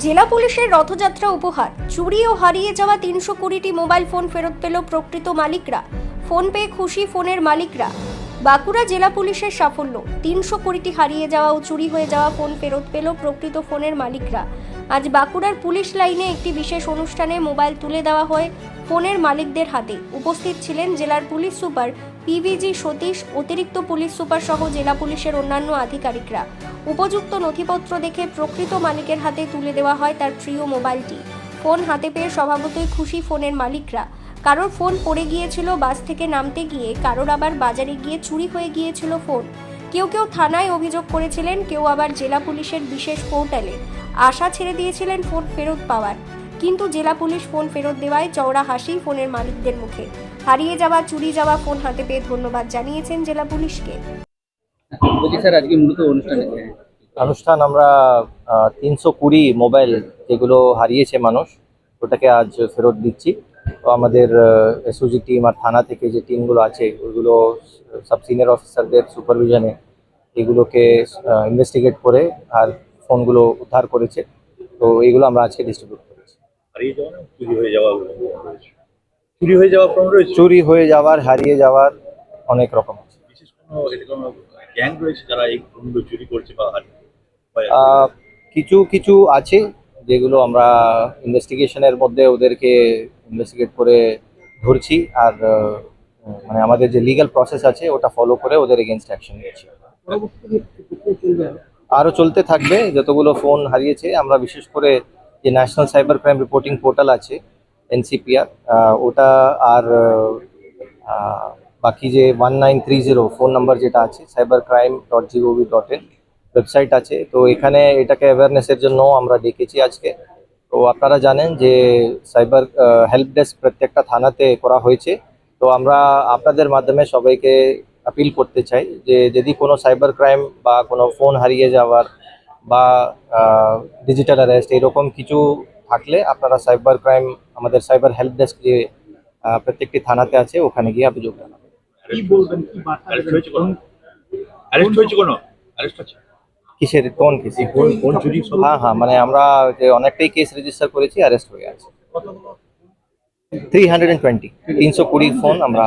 জেলা পুলিশের রথযাত্রা উপহার, চুরি ও হারিয়ে যাওয়া 320টি মোবাইল ফোন ফেরত পেল প্রকৃত মালিকরা। ফোন পেয়ে খুশি ফোনের মালিকরা। বাঁকুড়া জেলা পুলিশের সাফল্য, 320টি হারিয়ে যাওয়া ও চুরি হয়ে যাওয়া ফোন ফেরত পেল প্রকৃত ফোনের মালিকরা। আজ বাঁকুড়ার পুলিশ লাইনে একটি বিশেষ অনুষ্ঠানে মোবাইল তুলে দেওয়া হয় ফোনের মালিকদের হাতে। উপস্থিত ছিলেন জেলার পুলিশ সুপার পিভিজি সতীশ, অতিরিক্ত পুলিশ সুপার সহ জেলা পুলিশের অন্যান্য আধিকারিকরা। উপযুক্ত নথিপত্র দেখে প্রকৃত মালিকের হাতে তুলে দেওয়া হয় তার প্রিয় মোবাইলটি। ফোন হাতে পেয়ে স্বভাবতই খুশি ফোনের মালিকরা। কারোর ফোন পড়ে গিয়েছিল বাস থেকে নামতে গিয়ে, কারোর আবার বাজারে গিয়ে চুরি হয়ে গিয়েছিল ফোন। কেউ থানায় অভিযোগ করেছিলেন, কেউ আবার জেলা পুলিশের বিশেষ পোর্টালে আশা ছেড়ে দিয়েছিলেন ফোন ফেরত পাওয়ার। কিন্তু জেলা পুলিশ ফোন ফেরত দেওয়ায় চওড়া হাসি ফোনের মালিকদের মুখে। হারিয়ে যাওয়া, চুরি যাওয়া ফোন হাতে পেয়ে ধন্যবাদ জানিয়েছেন জেলা পুলিশকে। স্যার আজকে মূলত অনুষ্ঠান আমরা 320 মোবাইল যেগুলো হারিয়েছে মানুষ, ওটাকে আজ ফেরত দিচ্ছি। তো আমাদের এসওজি টিম আর থানা থেকে যে টিমগুলো আছে ওইগুলো সব সিনিয়র অফিসারদের সুপারভিশনে এগুলোকে ইনভেস্টিগেট করে আর ফোনগুলো উদ্ধার করেছে। তো এইগুলো আমরা আজকে ডিস্ট্রিবিউট করেছি। চুরি হয়ে যাওয়ার, হারিয়ে যাওয়ার অনেক রকম আছে। গ্যাং রয়েছে যারা এই ফোনগুলো চুরি করছে বা কিছু কিছু আছে যেগুলো আমরা ইনভেস্টিগেশনের মধ্যে ওদেরকে ইনভেস্টিগেট করে ধরছি, আর মানে আমাদের যে লিগ্যাল প্রসেস আছে ওটা ফলো করে ওদের এগেনস্ট অ্যাকশন নিচ্ছি। আরও চলতে থাকবে। যতগুলো ফোন হারিয়েছে আমরা বিশেষ করে যে national cyber crime reporting portal আছে NCPR, ওটা আর বাকি যে 1930 ফোন নাম্বার যেটা আছে cybercrime.gov.in ওয়েবসাইট আছে। তো এখানে এটাকে অ্যাওয়ারনেসের জন্য আমরা ডেকেছি আজকে। তো আপনারা জানেন যে সাইবার হেল্প ডেস্ক প্রত্যেকটা থানাতে করা হয়েছে। তো আমরা আপনাদের মাধ্যমে সবাইকে আপিল করতে চাই যে যদি কোনো সাইবার ক্রাইম বা কোনো ফোন হারিয়ে যাওয়ার বা ডিজিটাল অ্যারেস্ট এরকম কিছু থাকলে আপনারা সাইবার ক্রাইম আমাদের সাইবার হেল্প ডেস্ক যে প্রত্যেকটি থানাতে আছে ওখানে গিয়ে অভিযোগ জানাবেন। কি বলবেন, কি বার্তা অ্যারেস্ট হয়েছে কোনো অ্যারেস্ট আছে কিসের কোন কেস? ফোন চুরি হ্যাঁ, মানে আমরা যে অনেকটাই কেস রেজিস্টার করেছি, অ্যারেস্ট হয়ে আছে 320 ফোন আমরা